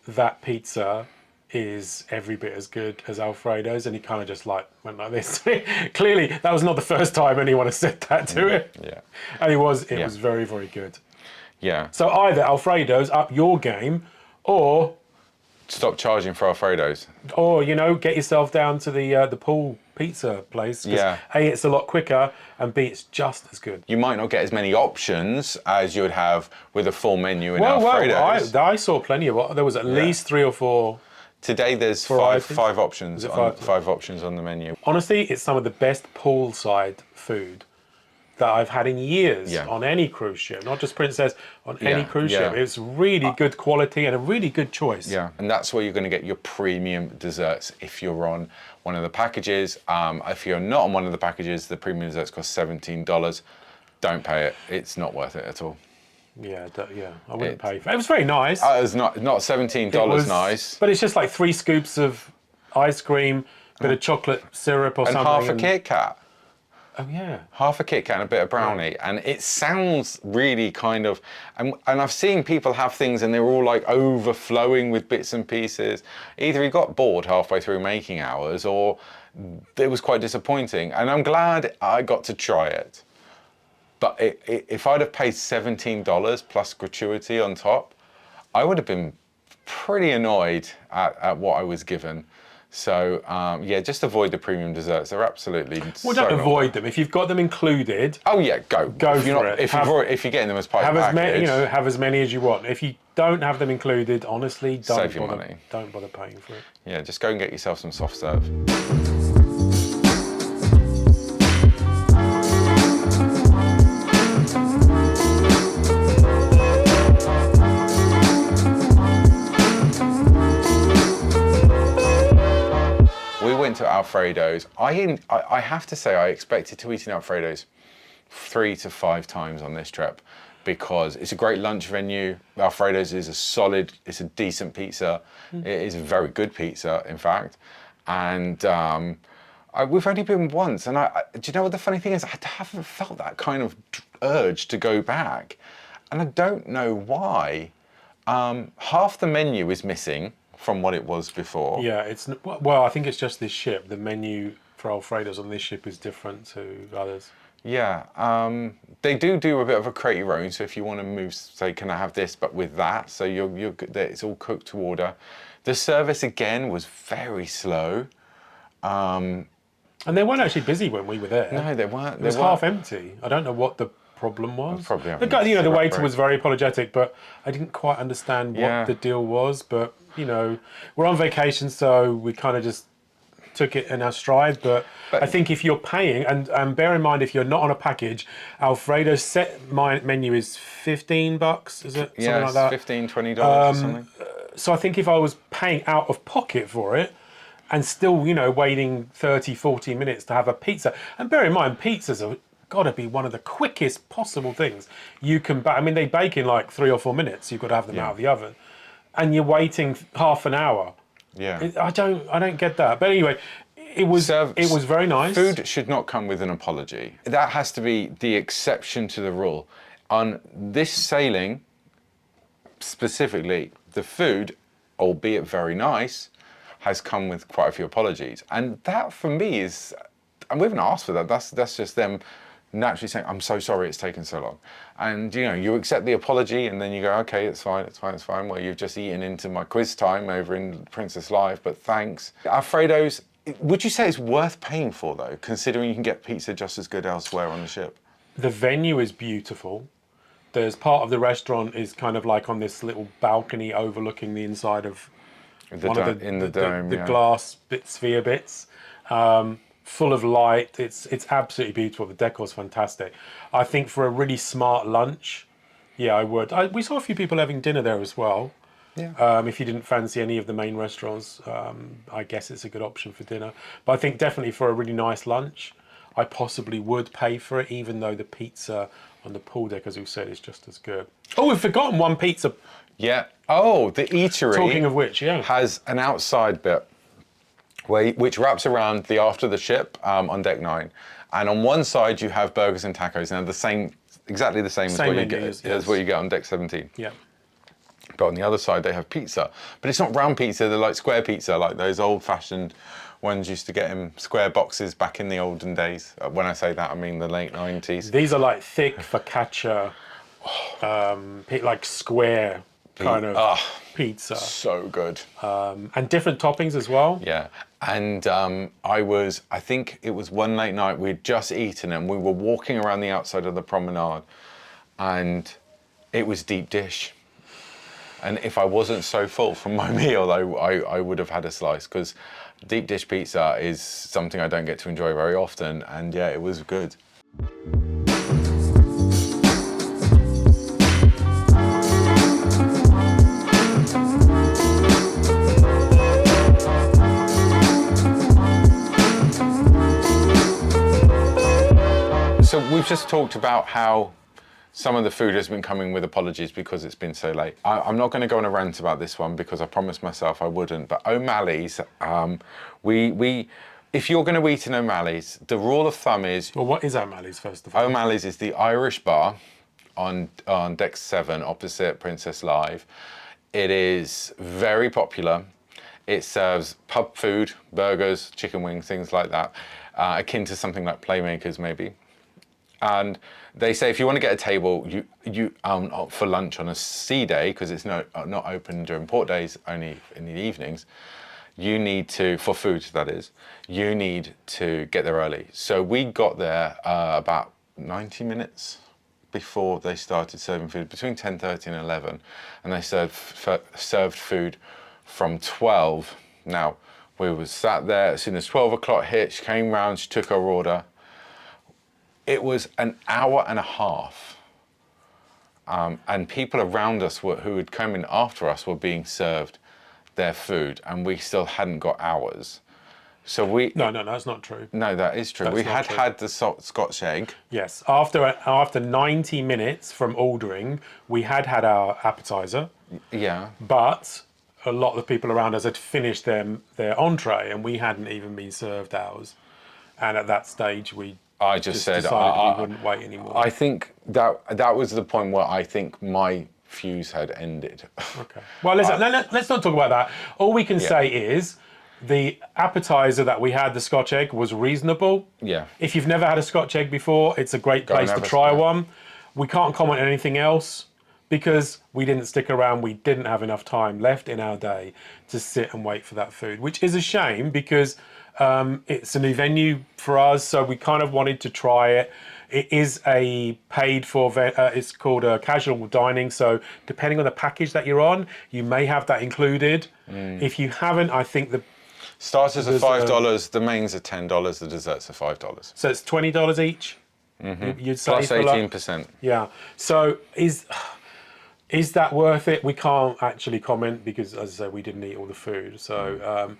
B: that pizza is every bit as good as Alfredo's, and he kind of just like went like this. Clearly, that was not the first time anyone has said that to him.
A: Yeah.
B: And it was very, very good.
A: Yeah.
B: So either Alfredo's up your game, or
A: Stop charging for Alfredo's.
B: or get yourself down to the pool pizza place. 'Cause
A: Yeah.
B: A, it's a lot quicker, and B, it's just as good.
A: You might not get as many options as you would have with a full menu in Alfredo's.
B: I saw plenty of. There was at least 3 or 4.
A: Today there's
B: Varieties?
A: five options.
B: Is it
A: On,
B: five?
A: 5 options on the menu.
B: Honestly, it's some of the best poolside food that I've had in years on any cruise ship, not just Princess, on any cruise ship. It's really good quality and a really good choice.
A: Yeah, and that's where you're going to get your premium desserts if you're on one of the packages. If you're not on one of the packages, the premium desserts cost $17. Don't pay it. It's not worth it at all.
B: Yeah, I wouldn't pay for it. It was very nice.
A: It's not $17 nice.
B: But it's just like 3 scoops of ice cream, bit of chocolate syrup or
A: And
B: something.
A: half a Kit Kat.
B: Oh, yeah.
A: Half a Kit Kat and a bit of brownie. And it sounds really kind of... And I've seen people have things and they're all like overflowing with bits and pieces. Either he got bored halfway through making hours or it was quite disappointing. And I'm glad I got to try it. But if I'd have paid $17 plus gratuity on top, I would have been pretty annoyed at what I was given. So yeah, just avoid the premium desserts. They're absolutely
B: Well, don't avoid them. If you've got them included,
A: oh yeah, go
B: for it.
A: If you're getting them as part of the package,
B: have as many as you want. If you don't have them included, honestly,
A: save your money.
B: Don't bother paying for it.
A: Yeah, just go and get yourself some soft serve. To Alfredo's. I have to say I expected to eat in Alfredo's 3 to 5 times on this trip because it's a great lunch venue. Alfredo's is it's a decent pizza. It is a very good pizza, in fact. And we've only been once. And do you know what the funny thing is? I haven't felt that kind of urge to go back. And I don't know why. Half the menu is missing from what it was before.
B: Yeah, I think it's just this ship. The menu for Alfredo's on this ship is different to others.
A: Yeah, they do a bit of a create your own. So if you want to move, say, can I have this, but with that, so it's all cooked to order. The service again was very slow.
B: And they weren't actually busy when we were there.
A: No, they weren't.
B: It was half empty. I don't know what the problem was.
A: Probably
B: the waiter was very apologetic, but I didn't quite understand what the deal was. But we're on vacation, so we kind of just took it in our stride. But I think if you're paying, and bear in mind if you're not on a package, Alfredo's set menu is $15, is it?
A: Yeah,
B: something like that.
A: $15, $20 or something.
B: So I think if I was paying out of pocket for it, and still waiting 30, 40 minutes to have a pizza, and bear in mind pizzas are got to be one of the quickest possible things you can bake. I mean, they bake in like 3 or 4 minutes. You've got to have them out of the oven, and you're waiting half an hour.
A: Yeah,
B: I don't get that. But anyway, it was very nice.
A: Food should not come with an apology. That has to be the exception to the rule. On this sailing, specifically, the food, albeit very nice, has come with quite a few apologies, and that for me is, and we haven't asked for that. That's just them naturally saying, I'm so sorry it's taken so long. And you accept the apology and then you go, okay, it's fine. Well, you've just eaten into my quiz time over in Princess Live, but thanks. Alfredo's, would you say it's worth paying for though, considering you can get pizza just as good elsewhere on the ship?
B: The venue is beautiful. There's part of the restaurant is kind of like on this little balcony overlooking the inside of the glass sphere bits. Full of light. It's absolutely beautiful. The decor's fantastic. I think for a really smart lunch, yeah, I would. We saw a few people having dinner there as well. Yeah. If you didn't fancy any of the main restaurants, I guess it's a good option for dinner. But I think definitely for a really nice lunch, I possibly would pay for it, even though the pizza And the pool deck, as we said, is just as good. Oh, we've forgotten one pizza.
A: Yeah. Oh, the Eatery.
B: Talking of which, yeah.
A: Has an outside bit which wraps around the after the ship on deck 9. And on one side you have burgers and tacos. Now exactly the same,
B: Same
A: as,
B: menus,
A: as what you get on deck 17.
B: Yeah.
A: But on the other side they have pizza. But it's not round pizza, they're like square pizza, like those old-fashioned ones used to get in square boxes back in the olden days. When I say that, I mean the late 90s.
B: These are like thick focaccia, like square kind of pizza.
A: So good.
B: And different toppings as well.
A: Yeah. And I think it was one late night, we'd just eaten and we were walking around the outside of the promenade and it was deep dish. And if I wasn't so full from my meal, I would have had a slice, because deep dish pizza is something I don't get to enjoy very often. And yeah, it was good. So we've just talked about how some of the food has been coming with apologies because it's been so late. I'm not going to go on a rant about this one because I promised myself I wouldn't, but O'Malley's, if you're going to eat in O'Malley's, the rule of thumb is...
B: Well, what is O'Malley's, first of all?
A: O'Malley's is the Irish bar on deck 7 opposite Princess Live. It is very popular. It serves pub food, burgers, chicken wings, things like that, akin to something like Playmakers maybe. And they say if you want to get a table for lunch on a sea day, because it's not open during port days, only in the evenings, you need to, for food that is, you need to get there early. So we got there about 90 minutes before they started serving food, between 10:30 and 11, and they served food from 12. Now, we were sat there, as soon as 12 o'clock hit, she came round, she took our order. It was an hour and a half. And people around us who had come in after us were being served their food, and we still hadn't got ours. So we...
B: No, that's not true.
A: No, that is true. We had the Scotch egg.
B: Yes, after 90 minutes from ordering, we had our appetizer.
A: Yeah.
B: But a lot of the people around us had finished their entree, and we hadn't even been served ours. And at that stage, I just said decided we wouldn't wait anymore.
A: I think that was the point where I think my fuse had ended.
B: Okay. Well, listen, let's not talk about that. All we can say is the appetizer that we had, the Scotch egg, was reasonable.
A: Yeah.
B: If you've never had a Scotch egg before, it's a great place to try one. We can't comment on anything else because we didn't stick around. We didn't have enough time left in our day to sit and wait for that food, which is a shame because it's a new venue for us, so we kind of wanted to try it. It is a paid for, it's called a casual dining, so depending on the package that you're on, you may have that included. If you haven't, I think the
A: starters are $5, the mains are $10, the desserts are $5.
B: So it's $20 each? You'd say
A: plus 18%.
B: Yeah. So is that worth it? We can't actually comment because, as I say, we didn't eat all the food. So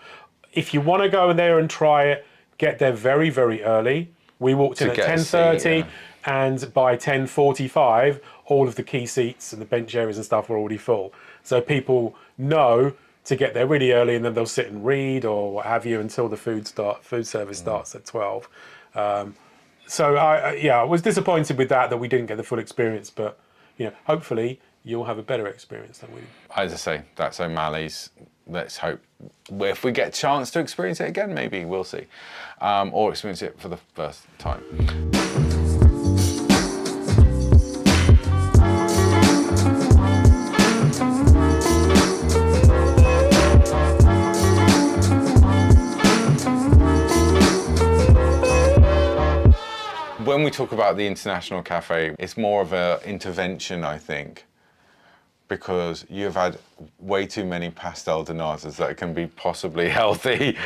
B: if you want to go in there and try it, get there very, very early. We walked in at 10:30, and by 10:45, all of the key seats and the bench areas and stuff were already full. So people know to get there really early, and then they'll sit and read or what have you until the food service starts at 12. So I was disappointed with that we didn't get the full experience, but hopefully you'll have a better experience than we did.
A: As I say, that's O'Malley's. Let's hope if we get a chance to experience it again, maybe we'll see, or experience it for the first time. When we talk about the International Cafe, it's more of an intervention, I think, because you've had way too many pastel de nazas that can be possibly healthy.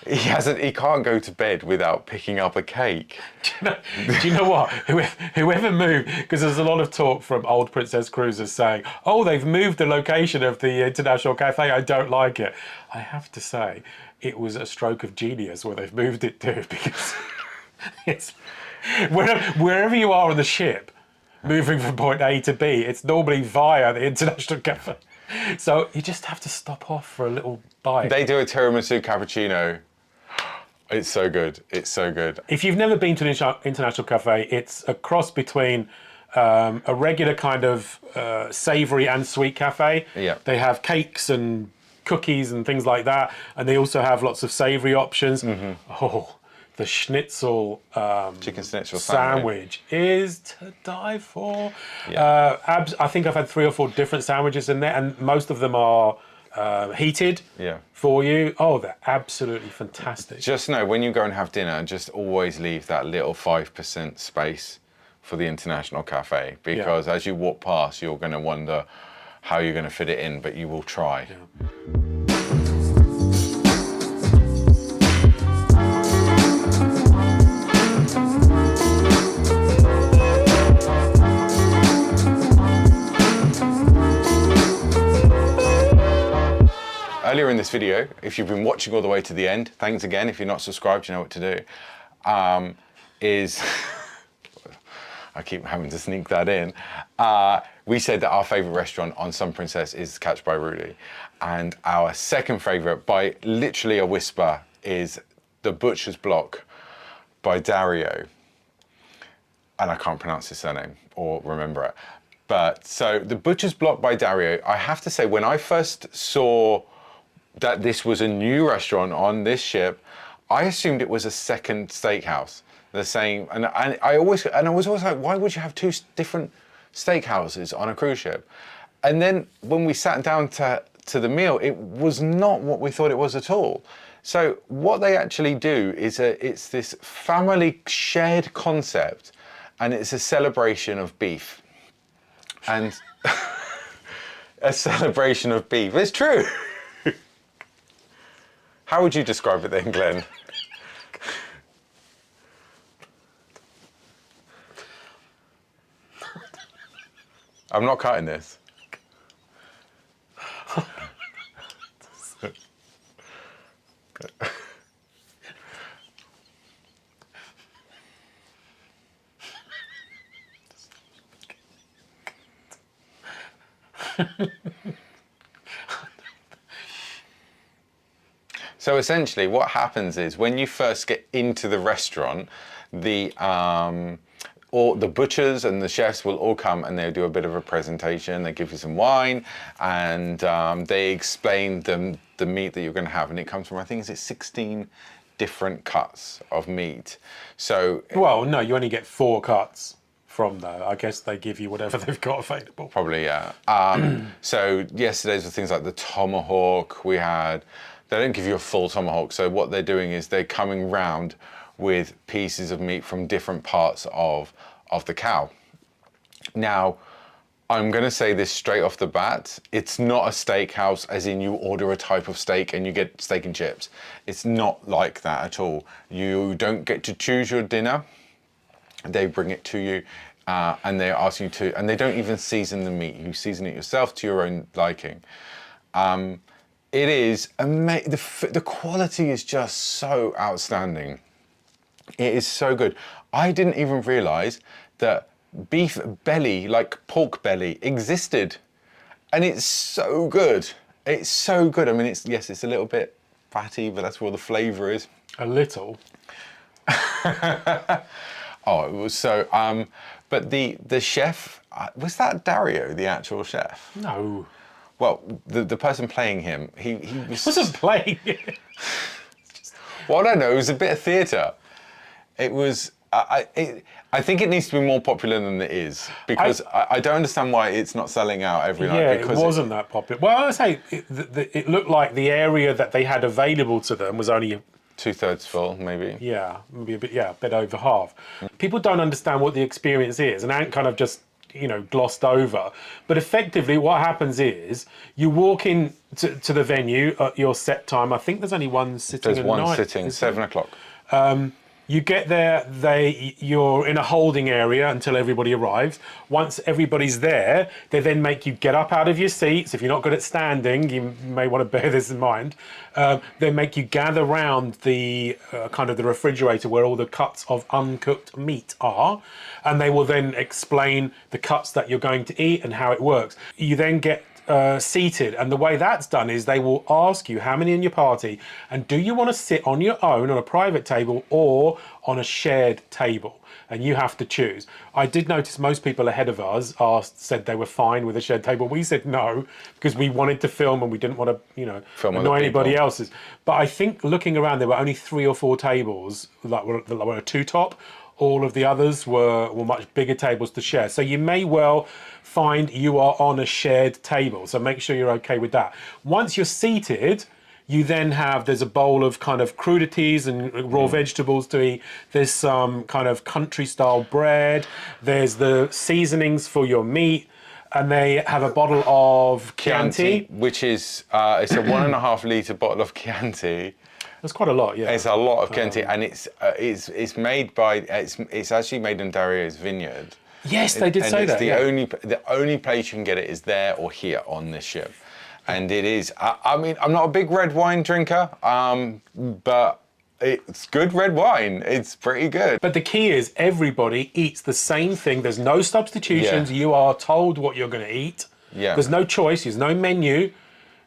A: He can't go to bed without picking up a cake.
B: Do you know what? Whoever moved, because there's a lot of talk from old Princess Cruises saying, oh, they've moved the location of the International Cafe, I don't like it. I have to say, it was a stroke of genius where they've moved it to, because it's wherever you are on the ship, moving from point A to B. It's normally via the International Cafe. So you just have to stop off for a little bite.
A: They do a tiramisu cappuccino. It's so good. It's so good.
B: If you've never been to an international cafe, it's a cross between a regular kind of savoury and sweet cafe.
A: Yeah.
B: They have cakes and cookies and things like that, and they also have lots of savoury options. Oh, the schnitzel
A: Chicken schnitzel
B: sandwich is to die for.
A: Yeah.
B: I think I've had 3 or 4 different sandwiches in there, and most of them are heated for you. Oh, they're absolutely fantastic.
A: Just know when you go and have dinner, just always leave that little 5% space for the International Cafe, because as you walk past, you're going to wonder how you're going to fit it in, but you will try.
B: Yeah.
A: Earlier in this video, if you've been watching all the way to the end, thanks again. If you're not subscribed, you know what to do. I keep having to sneak that in. We said that our favourite restaurant on Sun Princess is Catch by Rudi. And our second favourite, by literally a whisper, is The Butcher's Block by Dario. And I can't pronounce his surname or remember it. But so The Butcher's Block by Dario, I have to say, when I first saw that this was a new restaurant on this ship, I assumed it was a second steakhouse. The same, and I was always like, why would you have 2 different steakhouses on a cruise ship? And then when we sat down to the meal, it was not what we thought it was at all. So what they actually do is it's this family shared concept, and it's a celebration of beef. And a celebration of beef. It's true. How would you describe it then, Glenn? I'm not cutting this. So essentially what happens is when you first get into the restaurant, all the butchers and the chefs will all come and they'll do a bit of a presentation. They give you some wine and they explain the meat that you're going to have. And it comes from, I think, is it 16 different cuts of meat. So,
B: well, no, you only get 4 cuts from though. I guess they give you whatever they've got available.
A: Probably, yeah. So yesterday's were things like the tomahawk. They don't give you a full tomahawk. So what they're doing is they're coming round with pieces of meat from different parts of the cow. Now, I'm gonna say this straight off the bat, it's not a steakhouse as in you order a type of steak and you get steak and chips. It's not like that at all. You don't get to choose your dinner. They bring it to you and they ask you to, and they don't even season the meat. You season it yourself to your own liking. It is amazing. The quality is just so outstanding. It is so good. I didn't even realize that beef belly, like pork belly, existed. And it's so good. It's so good. I mean, it's a little bit fatty, but that's where all the flavor is.
B: A little.
A: Oh, it was so, but the chef, was that Dario, the actual chef?
B: No.
A: Well, the person playing him, he
B: wasn't playing it.
A: Well, I don't know, it was a bit of theatre. It was, I think it needs to be more popular than it is, because I don't understand why it's not selling out every night.
B: Yeah,
A: because
B: it wasn't that popular. Well, I say, it looked like the area that they had available to them was only
A: 2/3 full, maybe.
B: Yeah, maybe a bit over half. People don't understand what the experience is, and Ant kind of just, glossed over. But effectively, what happens is you walk in to the venue at your set time. I think there's only one sitting.
A: There's one sitting, 7 o'clock.
B: You get there, you're in a holding area until everybody arrives. Once everybody's there, they then make you get up out of your seats. If you're not good at standing, you may want to bear this in mind. They make you gather round the kind of the refrigerator where all the cuts of uncooked meat are, and they will then explain the cuts that you're going to eat and how it works. You then get seated, and the way that's done is they will ask you how many in your party and do you want to sit on your own on a private table or on a shared table, and you have to choose. I did notice most people ahead of us said they were fine with a shared table. We said no because we wanted to film and we didn't want to annoy anybody else's. But I think looking around there were only 3 or 4 tables that were a two-top. All of the others were much bigger tables to share. So you may well find you are on a shared table. So make sure you're okay with that. Once you're seated, you then there's a bowl of kind of crudities and raw vegetables to eat. There's some kind of country style bread. There's the seasonings for your meat. And they have a bottle of Chianti.
A: Which is, it's a 1.5 litre bottle of Chianti.
B: That's quite a lot, yeah.
A: It's a lot of Chianti, and it's made by it's actually made in Dario's vineyard.
B: Yes, they did say that.
A: The only place you can get it is there or here on this ship, and it is. I mean, I'm not a big red wine drinker, but it's good red wine. It's pretty good.
B: But the key is everybody eats the same thing. There's no substitutions. You are told what you're going to eat.
A: Yeah.
B: There's no choice. There's no menu.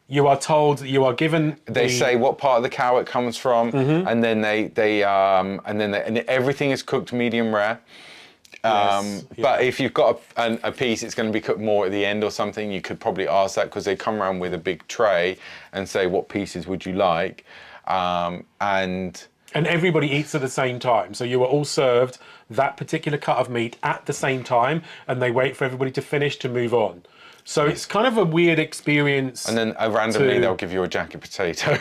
B: You are told, you are given.
A: They say what part of the cow it comes from, and then and everything is cooked medium rare. But if you've got a piece, it's going to be cooked more at the end or something. You could probably ask that because they come around with a big tray and say, what pieces would you like? And
B: everybody eats at the same time. So you are all served that particular cut of meat at the same time, and they wait for everybody to finish to move on. So it's kind of a weird experience.
A: And then randomly they'll give you a jacket potato.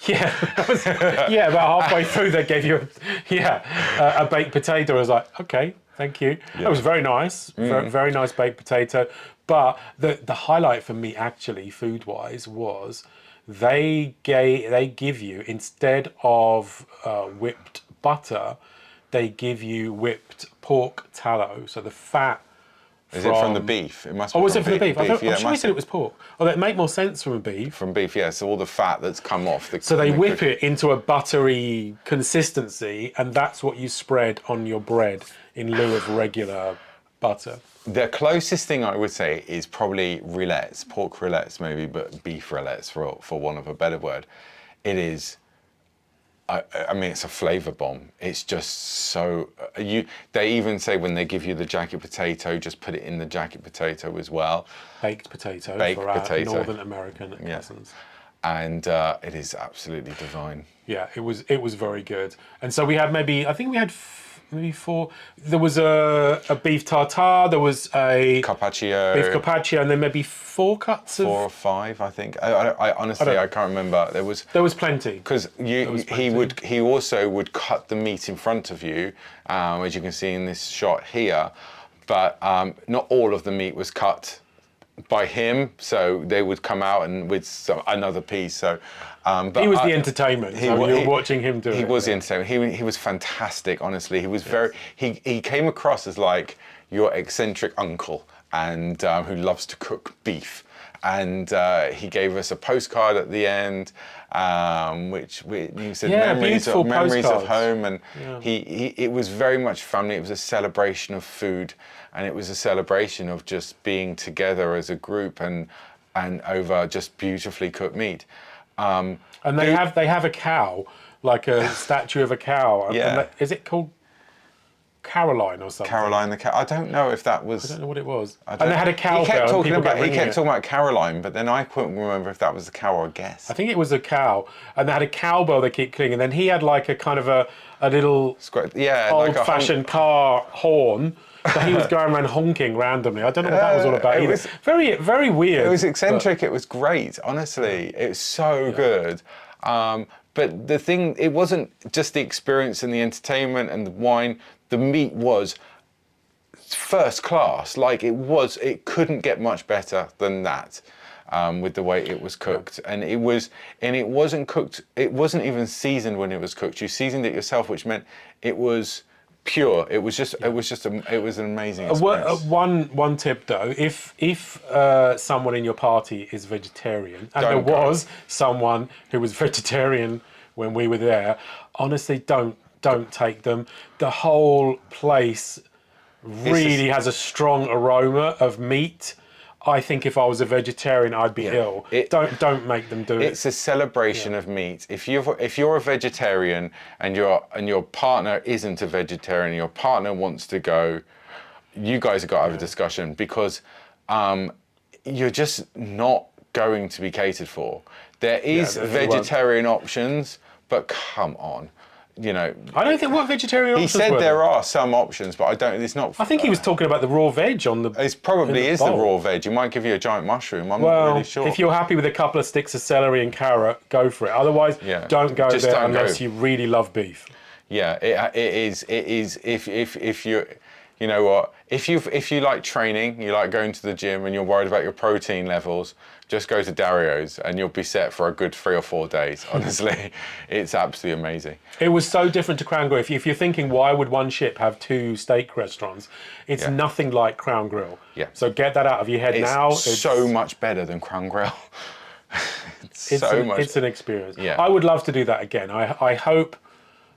B: Yeah, about halfway through they gave you a baked potato. I was like, okay, thank you. Yeah. That was very nice, very nice baked potato. But the highlight for me actually, food-wise, was they give you, instead of whipped butter, they give you whipped pork tallow. So the fat.
A: Is it from the beef? It must be.
B: Oh, was it from the beef? I'm
A: Yeah,
B: sure you said it was pork. Oh, that make more sense from a beef.
A: From beef, yeah. So all the fat that's come off.
B: So they whip it into a buttery consistency, and that's what you spread on your bread in lieu of regular butter.
A: The closest thing I would say is probably rillettes, pork rillettes maybe, but beef rillettes for want of a better word. It is. I mean, it's a flavour bomb. It's just so they even say when they give you the jacket potato, just put it in the jacket potato as well.
B: Baked potato for our Northern American cousins.
A: And it is absolutely divine.
B: Yeah, it was very good. And so we had maybe 4. There was a beef tartare. There was a
A: carpaccio,
B: beef carpaccio, and then maybe 4 cuts of
A: 4 or 5, I think. I honestly I can't remember. There was plenty because he also would cut the meat in front of you, as you can see in this shot here, but not all of the meat was cut by him, so they would come out and with another piece. So, but
B: he was the entertainment. You were watching him do it.
A: He was the entertainment. He was fantastic. Honestly, he was very. He came across as like your eccentric uncle and who loves to cook beef. And he gave us a postcard at the end, which you said memories of home, and it was very much family. It was a celebration of food, and it was a celebration of just being together as a group and over just beautifully cooked meat.
B: And they have a cow, like a statue of a cow.
A: Yeah.
B: Is it called Caroline or something?
A: Caroline the cow. I don't know if that was.
B: I don't know what it was. And they had a cowbell.
A: He kept talking about Caroline, but then I couldn't remember if that was the cow or a guess.
B: I think it was a cow, and they had a cowbell they keep clicking, and then he had like a kind of a little old-fashioned car horn. So he was going around honking randomly. I don't know what that was all about. It was very, very weird.
A: It was eccentric. It was great. Honestly, it was so good. But the thing, it wasn't just the experience and the entertainment and the wine. The meat was first class. Like it couldn't get much better than that. with the way it was cooked, and it wasn't cooked. It wasn't even seasoned when it was cooked. You seasoned it yourself, which meant it was pure. It was an amazing experience.
B: One tip though, if someone in your party is vegetarian, and
A: Don't
B: there
A: go.
B: was someone who was vegetarian when we were there, honestly, don't take them. The whole place really has a strong aroma of meat. I think if I was a vegetarian, I'd be ill. Don't make them do it.
A: It's a celebration of meat. If you're a vegetarian and your partner isn't a vegetarian, your partner wants to go, you guys have got to have a discussion, because you're just not going to be catered for. There is vegetarian options, but come on. You know,
B: I don't think what vegetarian options
A: he said
B: were
A: there are some options, but I don't. It's not.
B: I think he was talking about the raw veg on the.
A: It probably is the
B: bowl.
A: raw veg. He might give you a giant mushroom. I'm not really sure.
B: If you're happy with a couple of sticks of celery and carrot, go for it. Otherwise, don't go
A: Just
B: there
A: don't
B: unless
A: go.
B: you really love beef.
A: Yeah, it is. If you, you know what, if you like training, you like going to the gym, and you're worried about your protein levels, just go to Dario's and you'll be set for a good 3 or 4 days. Honestly, it's absolutely amazing.
B: It was so different to Crown Grill. If you're thinking, why would one ship have 2 steak restaurants? It's nothing like Crown Grill.
A: Yeah.
B: So get that out of your head now.
A: It's so much better than Crown Grill. It's
B: an experience.
A: Yeah.
B: I would love to do that again. I hope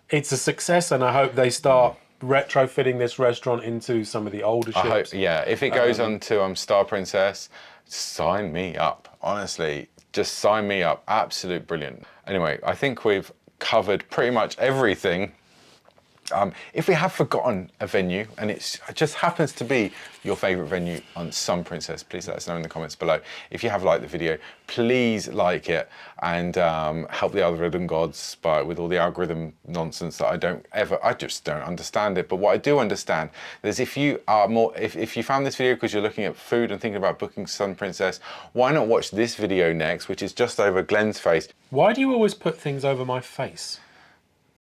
B: it's a success, and I hope they start retrofitting this restaurant into some of the older ships.
A: If it goes on to Star Princess, sign me up. Honestly, just sign me up. Absolute brilliant. Anyway, I think we've covered pretty much everything. If we have forgotten a venue, and it just happens to be your favourite venue on Sun Princess, please let us know in the comments below. If you have liked the video, please like it, and help the algorithm gods with all the algorithm nonsense that I just don't understand it. But what I do understand is if you found this video because you're looking at food and thinking about booking Sun Princess, why not watch this video next, which is just over Glenn's face.
B: Why do you always put things over my face?